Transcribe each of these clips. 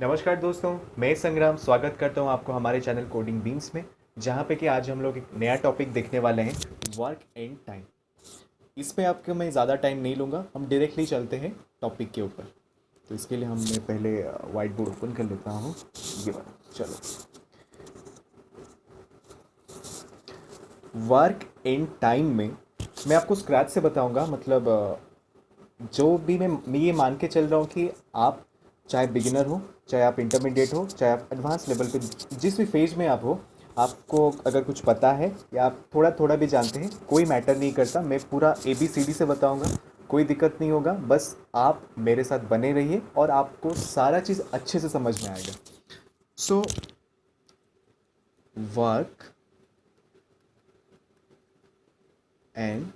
नमस्कार दोस्तों, मैं संग्राम स्वागत करता हूं आपको हमारे चैनल कोडिंग बीन्स में। जहां पे कि आज हम लोग एक नया टॉपिक देखने वाले हैं, वर्क एंड टाइम। इस पे आपको मैं ज़्यादा टाइम नहीं लूँगा, हम डायरेक्टली चलते हैं टॉपिक के ऊपर। तो इसके लिए मैं पहले वाइट बोर्ड ओपन कर लेता हूँ। ये वाला, चलो। वर्क एंड टाइम में मैं आपको स्क्रैच से बताऊँगा, मतलब जो भी मैं ये मान के चल रहा हूँ कि आप चाहे बिगिनर हो, चाहे आप इंटरमीडिएट हो, चाहे आप एडवांस लेवल पे जिस भी फेज में आप हो, आपको अगर कुछ पता है या आप थोड़ा थोड़ा भी जानते हैं, कोई मैटर नहीं करता। मैं पूरा ABCD से बताऊंगा, कोई दिक्कत नहीं होगा। बस आप मेरे साथ बने रहिए और आपको सारा चीज़ अच्छे से समझ में आएगा। सो वर्क एंड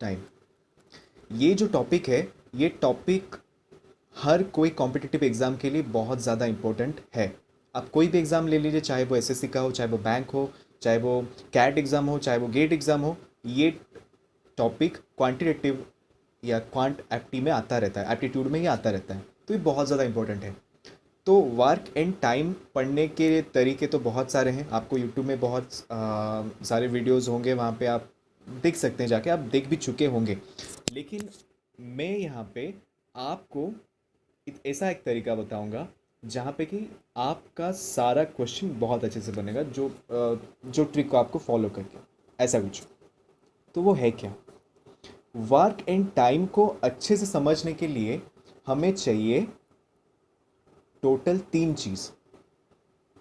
टाइम, ये जो टॉपिक है, ये टॉपिक हर कोई कॉम्पिटिटिव एग्ज़ाम के लिए बहुत ज़्यादा इम्पोर्टेंट है। आप कोई भी एग्ज़ाम ले लीजिए, चाहे वो SSC का हो, चाहे वो बैंक हो, चाहे वो कैट एग्ज़ाम हो, चाहे वो गेट एग्ज़ाम हो, ये टॉपिक क्वांटिटेटिव या क्वांट एप्टी में आता रहता है, एप्टीट्यूड में ही आता रहता है। तो ये बहुत ज़्यादा इंपॉर्टेंट है। तो वर्क एंड टाइम पढ़ने के तरीके तो बहुत सारे हैं। आपको यूट्यूब में बहुत सारे वीडियोस होंगे, वहाँ पे आप देख सकते हैं, जाके आप देख भी चुके होंगे। लेकिन मैं यहाँ पे आपको ऐसा एक तरीका बताऊंगा जहाँ पे कि आपका सारा क्वेश्चन बहुत अच्छे से बनेगा, जो ट्रिक को आपको फॉलो करके, ऐसा कुछ। तो वो है क्या? वर्क एंड टाइम को अच्छे से समझने के लिए हमें चाहिए टोटल 3 चीज़।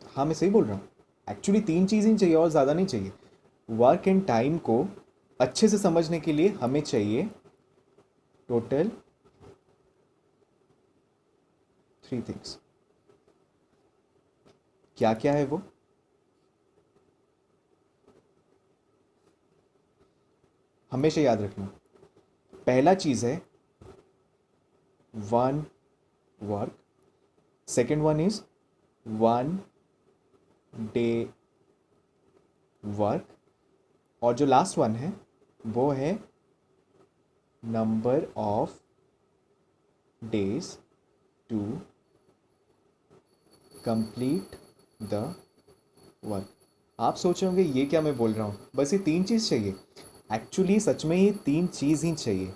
हाँ, मैं सही बोल रहा हूँ। एक्चुअली 3 चीज़ ही चाहिए और ज़्यादा नहीं चाहिए। वर्क एंड टाइम को अच्छे से समझने के लिए हमें चाहिए टोटल 3 थिंग्स। क्या क्या है वो? हमेशा याद रखना। पहला चीज़ है one work, second one is one day work, और जो लास्ट वन है वो है number of days to complete the work. आप सोच रहे होंगे ये क्या मैं बोल रहा हूँ, बस ये 3 चीज़ चाहिए। एक्चुअली सच में ये 3 चीज़ ही चाहिए।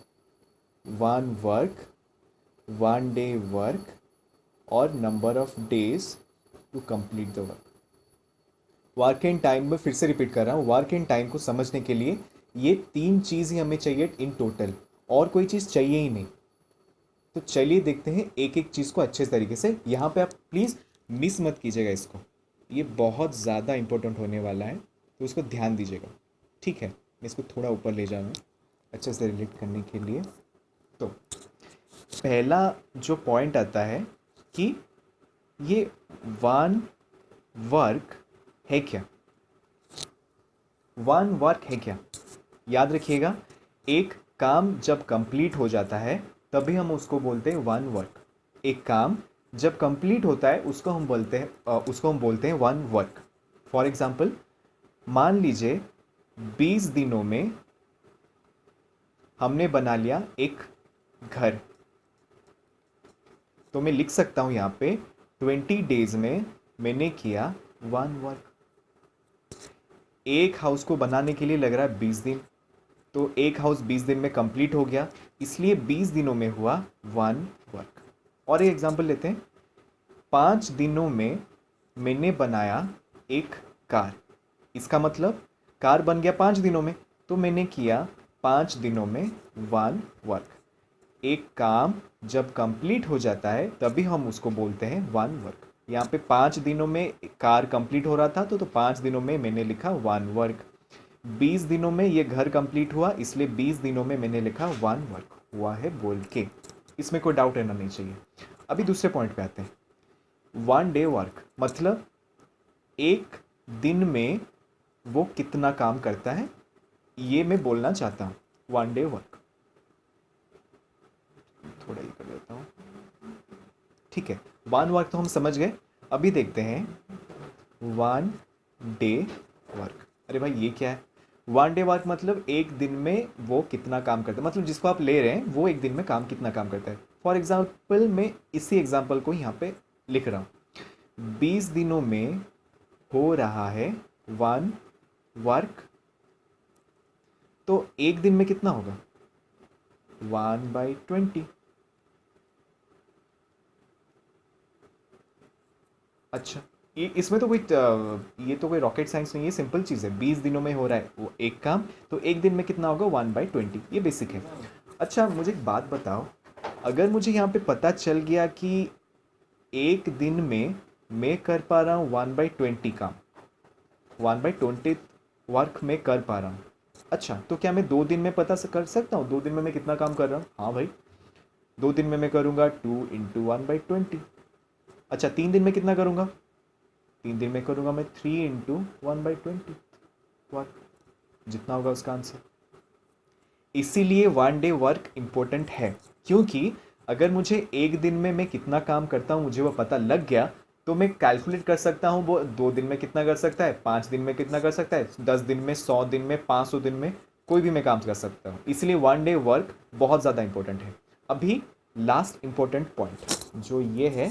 One work, one day work, और number of days to complete the work. Work and time में फिर से रिपीट कर रहा हूँ, वर्क एंड टाइम को समझने के लिए ये 3 चीज़ ही हमें चाहिए इन टोटल, और कोई चीज़ चाहिए ही नहीं। तो चलिए देखते हैं एक एक चीज़ को अच्छे तरीके से। यहाँ पे आप प्लीज़ मिस मत कीजिएगा इसको, ये बहुत ज़्यादा इंपॉर्टेंट होने वाला है, तो इसको ध्यान दीजिएगा। ठीक है, मैं इसको थोड़ा ऊपर ले जाऊँगा अच्छे से रिलेट करने के लिए। तो पहला जो पॉइंट आता है कि ये वन वर्क है क्या? वन वर्क है क्या? याद रखिएगा, एक काम जब कंप्लीट हो जाता है तभी हम उसको बोलते हैं वन वर्क। एक काम जब कंप्लीट होता है उसको हम बोलते हैं वन वर्क। फॉर एग्जाम्पल, मान लीजिए 20 दिनों में हमने बना लिया एक घर, तो मैं लिख सकता हूं यहाँ पे 20 डेज में मैंने किया वन वर्क। एक हाउस को बनाने के लिए लग रहा है 20 दिन, तो एक हाउस 20 दिन में कंप्लीट हो गया, इसलिए 20 दिनों में हुआ वन वर्क। और एक एग्जांपल लेते हैं, 5 दिनों में मैंने बनाया एक कार, इसका मतलब कार बन गया 5 दिनों में, तो मैंने किया 5 दिनों में वन वर्क। एक काम जब कंप्लीट हो जाता है तभी हम उसको बोलते हैं वन वर्क। यहाँ पे 5 दिनों में कार कंप्लीट हो रहा था, तो 5 दिनों में मैंने लिखा वन वर्क। 20 दिनों में ये घर कंप्लीट हुआ, इसलिए 20 दिनों में मैंने लिखा वन वर्क हुआ है बोल के। इसमें कोई डाउट रहना नहीं चाहिए। अभी दूसरे पॉइंट पे आते हैं। वन डे वर्क मतलब एक दिन में वो कितना काम करता है, ये मैं बोलना चाहता हूँ। वन डे वर्क थोड़ा ही कर देता हूँ। ठीक है, वन वर्क तो हम समझ गए। अभी देखते हैं वन डे वर्क। अरे भाई ये क्या है? वन डे वर्क मतलब एक दिन में वो कितना काम करता है, मतलब जिसको आप ले रहे हैं वो एक दिन में काम कितना काम करता है। फॉर एग्जाम्पल मैं इसी एग्जाम्पल को यहाँ पे लिख रहा हूँ, 20 दिनों में हो रहा है 1 वर्क, तो एक दिन में कितना होगा 1/20। अच्छा, ये इसमें तो कोई ये तो कोई रॉकेट साइंस नहीं है, सिंपल चीज़ है। 20 दिनों में हो रहा है वो एक काम, तो एक दिन में कितना होगा 1/20, ये बेसिक है। अच्छा मुझे एक बात बताओ, अगर मुझे यहाँ पे पता चल गया कि एक दिन में मैं कर पा रहा हूँ 1/20 काम, 1/20 वर्क में कर पा रहा हूँ, अच्छा तो क्या मैं 2 दिन में पता से कर सकता हूँ 2 दिन में मैं कितना काम कर रहा हूँ? हाँ भाई, 2 दिन में मैं करूँगा 2 × 1/20। अच्छा 3 दिन में कितना करूँगा? 3 दिन में करूँगा मैं 3 × 1/20 वर्क, जितना होगा उसका आंसर। इसीलिए 1 डे वर्क इम्पोर्टेंट है, क्योंकि अगर मुझे एक दिन में मैं कितना काम करता हूँ मुझे वो पता लग गया, तो मैं कैलकुलेट कर सकता हूँ वो 2 दिन में कितना कर सकता है, 5 दिन में कितना कर सकता है, 10 दिन में, 100 दिन में, 500 दिन में, कोई भी मैं काम कर सकता हूँ। इसलिए 1 डे वर्क बहुत ज़्यादा इंपॉर्टेंट है। अभी लास्ट इंपॉर्टेंट पॉइंट जो ये है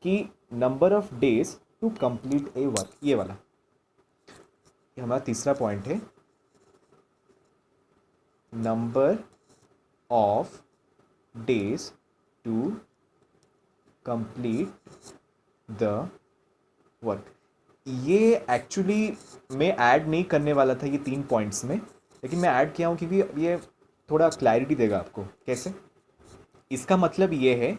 कि number of days to complete a work, ये वाला ये हमारा तीसरा पॉइंट है, number of days to complete the work. ये एक्चुअली मैं ऐड नहीं करने वाला था ये 3 पॉइंट्स में, लेकिन मैं ऐड किया हूँ क्योंकि ये थोड़ा क्लैरिटी देगा आपको। कैसे? इसका मतलब ये है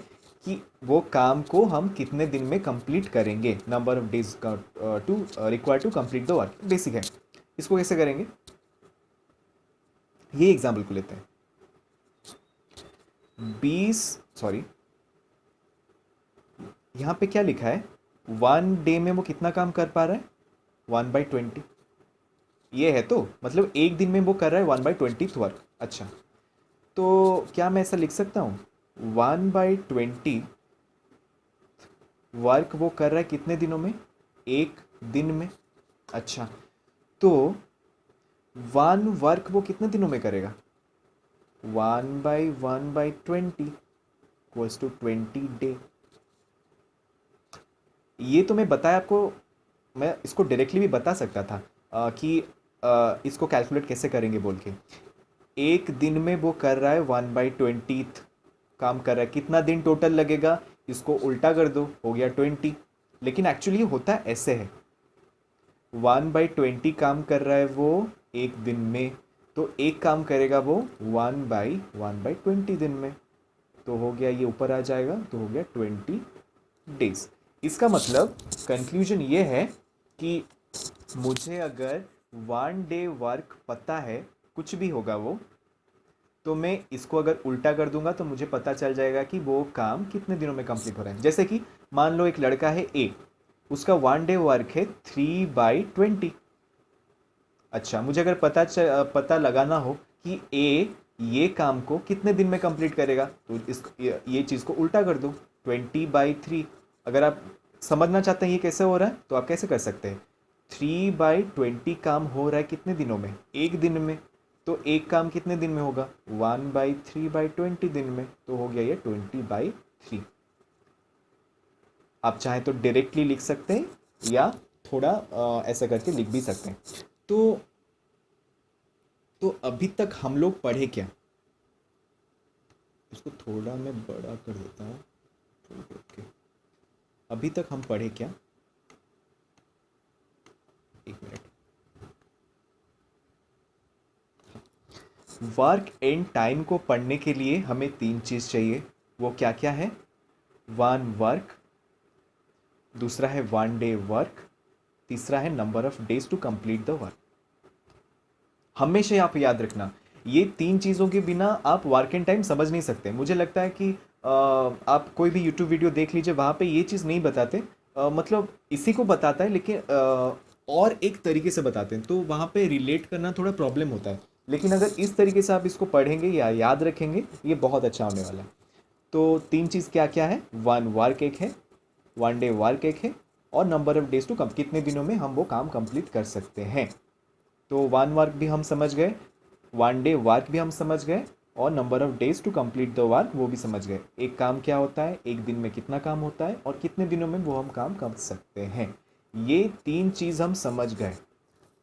कि वो काम को हम कितने दिन में कंप्लीट करेंगे, number of days to require to complete the work, basic है। इसको कैसे करेंगे, ये एग्जाम्पल को लेते हैं। 20 सॉरी यहाँ पे क्या लिखा है, 1 डे में वो कितना काम कर पा रहा है 1/20, ये है तो मतलब एक दिन में वो कर रहा है 1/20 वर्क। अच्छा तो क्या मैं ऐसा लिख सकता हूँ 1/20 वर्क वो कर रहा है कितने दिनों में, एक दिन में। अच्छा तो 1 वर्क वो कितने दिनों में करेगा, 1/1/20 इक्वल्स टू 20 डे। ये तो मैं बताया आपको, मैं इसको डायरेक्टली भी बता सकता था कि इसको कैलकुलेट कैसे करेंगे बोल के। एक दिन में वो कर रहा है 1/20 काम कर रहा है, कितना दिन टोटल लगेगा, इसको उल्टा कर दो, हो गया 20। लेकिन एक्चुअली होता ऐसे है, 1/20 काम कर रहा है वो एक दिन में, तो एक काम करेगा वो 1/1/20 दिन में, तो हो गया ये ऊपर आ जाएगा, तो हो गया 20 डेज। इसका मतलब कंक्लूजन ये है कि मुझे अगर 1 डे वर्क पता है, कुछ भी होगा वो, तो मैं इसको अगर उल्टा कर दूंगा तो मुझे पता चल जाएगा कि वो काम कितने दिनों में कंप्लीट हो रहा है। जैसे कि मान लो एक लड़का है ए, उसका 1 डे वर्क है 3/20। अच्छा मुझे अगर पता लगाना हो कि ए ये काम को कितने दिन में कंप्लीट करेगा, तो इस ये चीज़ को उल्टा कर दो, 20/3। अगर आप समझना चाहते हैं ये कैसे हो रहा है तो आप कैसे कर सकते हैं, 3/20 काम हो रहा है कितने दिनों में, एक दिन में, तो एक काम कितने दिन में होगा 1/3/20 दिन में, तो हो गया ये 20/3। आप चाहें तो डायरेक्टली लिख सकते हैं या थोड़ा ऐसा करके लिख भी सकते हैं। तो अभी तक हम लोग पढ़े क्या, इसको थोड़ा मैं बड़ा कर देता हूँ, ओके। अभी तक हम पढ़े क्या, एक मिनट। वर्क एंड टाइम को पढ़ने के लिए हमें 3 चीज़ चाहिए, वो क्या क्या है, 1 वर्क, दूसरा है 1 डे वर्क, तीसरा है number of days to complete the work. हमेशा आप याद रखना, ये 3 चीज़ों के बिना आप वर्क एंड टाइम समझ नहीं सकते। मुझे लगता है कि आप कोई भी यूट्यूब वीडियो देख लीजिए, वहाँ पे ये चीज़ नहीं बताते, मतलब इसी को बताता है लेकिन और एक तरीके से बताते हैं, तो वहाँ पे रिलेट करना थोड़ा प्रॉब्लम होता है। लेकिन अगर इस तरीके से आप इसको पढ़ेंगे या याद रखेंगे, ये बहुत अच्छा होने वाला है। तो 3 चीज़ क्या क्या है, 1 वर्क एक है, 1 डे वर्क एक है, और number of days to come, कितने दिनों में हम वो काम कंप्लीट कर सकते हैं। तो 1 वर्क भी हम समझ गए, 1 डे वर्क भी हम समझ गए, और number of days to complete the work वो भी समझ गए। एक काम क्या होता है, एक दिन में कितना काम होता है और कितने दिनों में वो हम काम कर सकते हैं। ये तीन चीज़ हम समझ गए।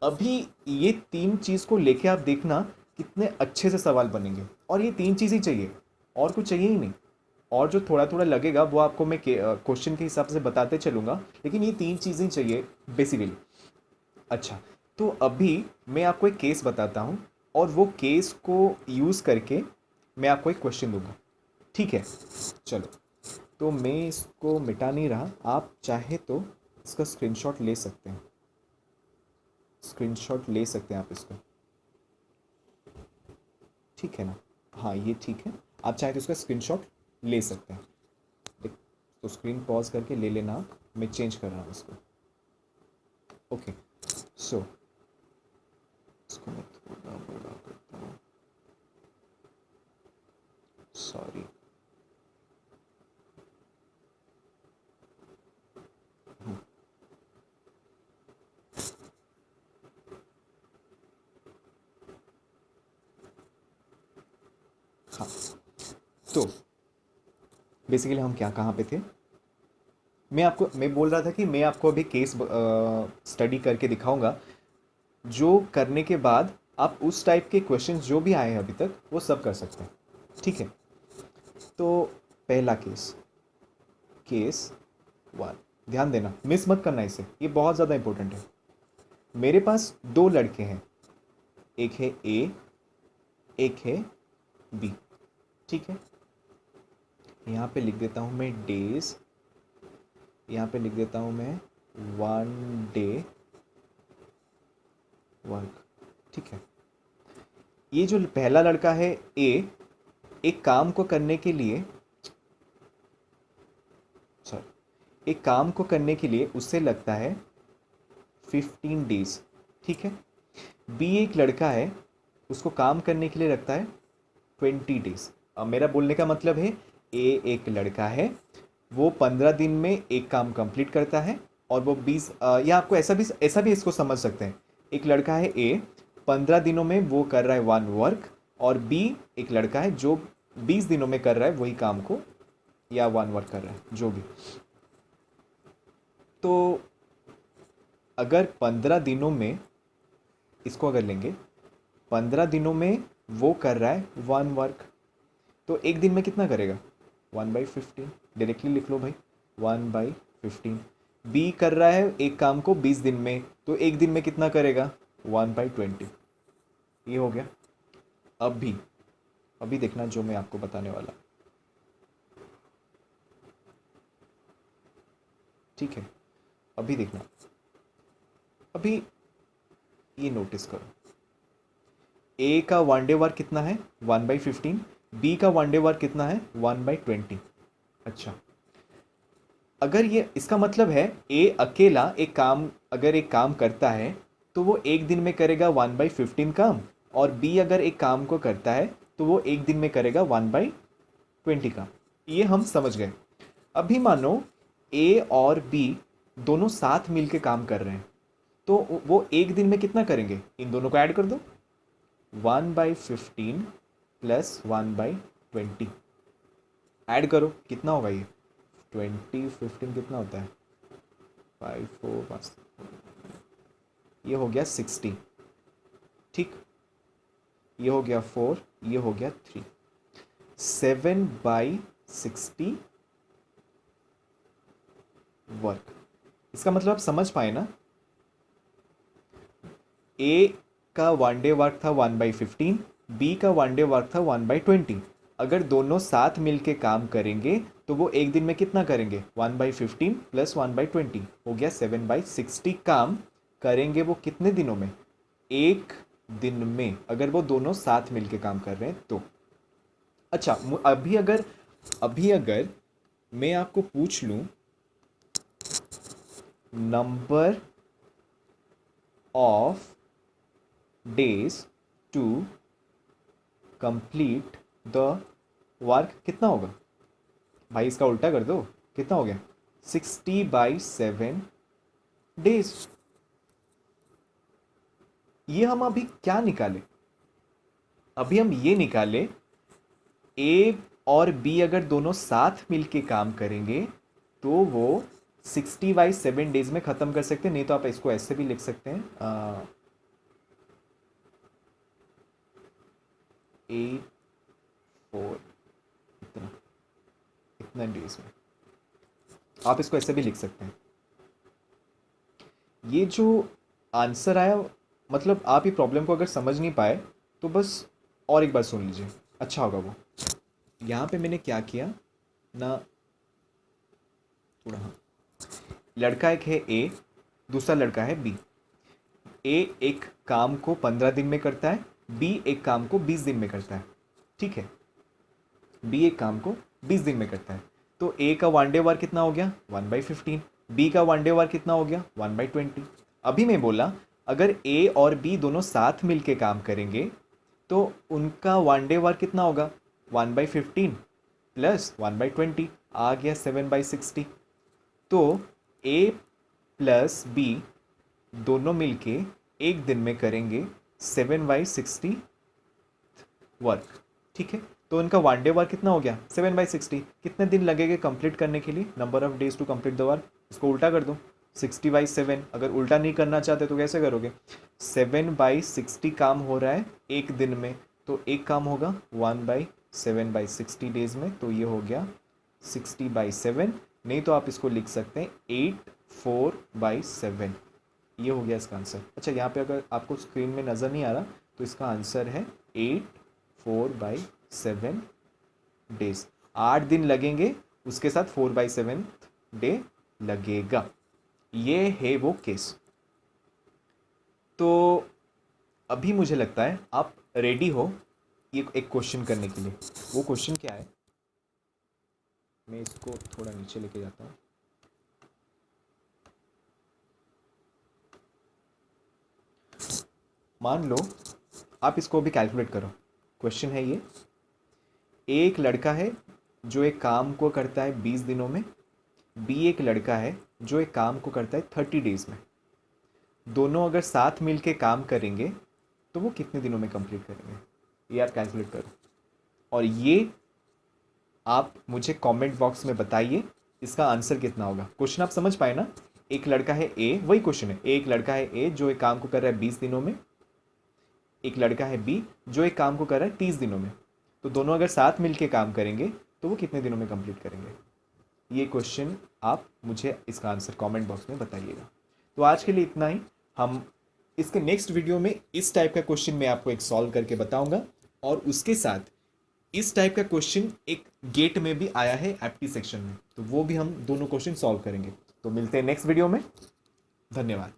अभी ये तीन चीज़ को लेके आप देखना कितने अच्छे से सवाल बनेंगे। और ये तीन चीज़ ही चाहिए, और कुछ चाहिए ही नहीं। और जो थोड़ा थोड़ा लगेगा वो आपको मैं क्वेश्चन के हिसाब से बताते चलूँगा, लेकिन ये तीन चीज़ें चाहिए बेसिकली। अच्छा, तो अभी मैं आपको एक केस बताता हूँ और वो केस को यूज़ करके मैं आपको एक क्वेश्चन दूंगा, ठीक है? चलो, तो मैं इसको मिटा नहीं रहा, आप चाहे तो इसका स्क्रीनशॉट ले सकते हैं। स्क्रीनशॉट ले सकते हैं आप इसको, ठीक है ना? हाँ, ये ठीक है। आप चाहे तो इसका स्क्रीनशॉट ले सकते हैं। देख, तो स्क्रीन पॉज करके ले लेना आप, मैं चेंज कर रहा हूँ इसको। ओके, सो इसको मैं थोड़ा बड़ा करता हूँ, सॉरी। हाँ, तो बेसिकली हम क्या कहाँ पे थे? मैं बोल रहा था कि मैं आपको अभी केस स्टडी करके दिखाऊंगा, जो करने के बाद आप उस टाइप के क्वेश्चंस जो भी आए हैं अभी तक वो सब कर सकते हैं, ठीक है? तो पहला केस, केस वन, ध्यान देना, मिस मत करना इसे, ये बहुत ज़्यादा इंपॉर्टेंट है। मेरे पास दो लड़के हैं, एक है ए, एक है बी, ठीक है? यहाँ पे लिख देता हूँ मैं डेज, यहाँ पे लिख देता हूँ मैं 1 डे वर्क, ठीक है? ये जो पहला लड़का है ए, एक काम को करने के लिए, सॉरी, एक काम को करने के लिए उससे लगता है 15 डेज, ठीक है? बी एक लड़का है, उसको काम करने के लिए लगता है 20 डेज। अब मेरा बोलने का मतलब है, ए एक लड़का है, वो 15 दिन में एक काम कंप्लीट करता है, और वो 20, या आपको ऐसा भी इसको समझ सकते हैं। एक लड़का है ए, 15 दिनों में वो कर रहा है 1 वर्क, और बी एक लड़का है जो 20 दिनों में कर रहा है वही काम को, या 1 वर्क कर रहा है, जो भी। तो अगर 15 दिनों में, इसको अगर लेंगे, 15 दिनों में वो कर रहा है 1 वर्क, तो एक दिन में कितना करेगा? 1/15, डायरेक्टली लिख लो भाई, 1/15। बी कर रहा है एक काम को 20 दिन में, तो एक दिन में कितना करेगा? 1/20। ये हो गया। अभी अभी देखना जो मैं आपको बताने वाला, ठीक है? अभी देखना, अभी ये नोटिस करो, ए का 1 डे वर्क कितना है? 1/15। बी का 1 डे वर्क कितना है? 1/20। अच्छा, अगर ये, इसका मतलब है ए अकेला एक काम, अगर एक काम करता है तो वो एक दिन में करेगा 1/15 काम, और बी अगर एक काम को करता है तो वो एक दिन में करेगा 1/20 काम। ये हम समझ गए। अभी मानो ए और बी दोनों साथ मिलके काम कर रहे हैं, तो वो एक दिन में कितना करेंगे? इन दोनों को ऐड कर दो, 1/15 प्लस 1/20, ऐड करो, कितना होगा ये? 20 15 कितना होता है? 5 4 5, ये हो गया 60, ठीक? ये हो गया 4, ये हो गया 3, 7/60 वर्क। इसका मतलब आप समझ पाए ना? ए का 1 डे वर्क था 1/15, बी का 1 डे वर्क था 1/20। अगर दोनों साथ मिलके काम करेंगे तो वो एक दिन में कितना करेंगे? 1/15 प्लस 1/20 हो गया 7/60 काम करेंगे। वो कितने दिनों में? एक दिन में, अगर वो दोनों साथ मिलके काम कर रहे हैं तो। अच्छा, अभी अगर मैं आपको पूछ लूं number of days to complete the work, कितना होगा भाई? इसका उल्टा कर दो, कितना हो गया? 60/7 डेज। ये हम अभी क्या निकाले? अभी हम ये निकाले ए और बी अगर दोनों साथ मिलके काम करेंगे तो वो 60/7 डेज में ख़त्म कर सकते हैं। नहीं तो आप इसको ऐसे भी लिख सकते हैं 8 4 इतना इतना डेज में, आप इसको ऐसे भी लिख सकते हैं। ये जो आंसर आया, मतलब आप ये प्रॉब्लम को अगर समझ नहीं पाए तो बस और एक बार सुन लीजिए, अच्छा होगा वो। यहाँ पे मैंने क्या किया ना, थोड़ा हाँ, लड़का एक है ए, दूसरा लड़का है बी। ए एक काम को 15 दिन में करता है, बी एक काम को 20 दिन में करता है। ठीक है, बी एक काम को 20 दिन में करता है, तो ए का 1 डे वर्क कितना हो गया 1/15, बी का 1 डे वर्क कितना हो गया 1/20। अभी मैं बोला अगर ए और बी दोनों साथ मिलके काम करेंगे तो उनका 1 डे वर्क कितना होगा 1/15 प्लस 1/20, आ गया 7/60। तो ए प्लस बी दोनों मिलके एक दिन में करेंगे 7/60 वर्क। ठीक है, तो उनका 1 डे वर्क कितना हो गया 7/60। कितने दिन लगेंगे कंप्लीट करने के लिए, number of days to complete the work. इसको उल्टा कर दो, 60/7। अगर उल्टा नहीं करना चाहते तो कैसे करोगे, 7/60 काम हो रहा है एक दिन में, तो एक काम होगा 1/7/60 डेज में, तो ये हो गया 60/7। नहीं तो आप इसको लिख सकते हैं 8/4/7। ये हो गया इसका आंसर। अच्छा, यहाँ पे अगर आपको स्क्रीन में नज़र नहीं आ रहा तो इसका आंसर है 8/4/7 डेज। 8 दिन लगेंगे, उसके साथ 4/7 डे लगेगा। ये है वो केस। तो अभी मुझे लगता है आप रेडी हो ये एक क्वेश्चन करने के लिए। वो क्वेश्चन क्या है, मैं इसको थोड़ा नीचे लेके जाता हूँ। मान लो आप इसको भी कैलकुलेट करो। क्वेश्चन है ये, एक लड़का है जो एक काम को करता है 20 दिनों में, बी एक लड़का है जो एक काम को करता है 30 डेज में। दोनों अगर साथ मिलके काम करेंगे तो वो कितने दिनों में कंप्लीट करेंगे, ये आप कैलकुलेट करो। और ये आप मुझे कमेंट बॉक्स में बताइए इसका आंसर कितना होगा। क्वेश्चन आप समझ पाए ना, एक लड़का है ए, वही क्वेश्चन है, एक लड़का है ए जो एक काम को कर रहा है 20 दिनों में, एक लड़का है बी जो एक काम को कर रहा है 30 दिनों में। तो दोनों अगर साथ मिलके काम करेंगे तो वो कितने दिनों में कंप्लीट करेंगे। ये क्वेश्चन आप मुझे इसका आंसर कमेंट बॉक्स में बताइएगा। तो आज के लिए इतना ही। हम इसके नेक्स्ट वीडियो में इस टाइप का क्वेश्चन मैं आपको एक सॉल्व करके बताऊंगा, और उसके साथ इस टाइप का क्वेश्चन एक गेट में भी आया है एप्टी सेक्शन में, तो वो भी हम दोनों क्वेश्चन सॉल्व करेंगे। तो मिलते हैं नेक्स्ट वीडियो में। धन्यवाद।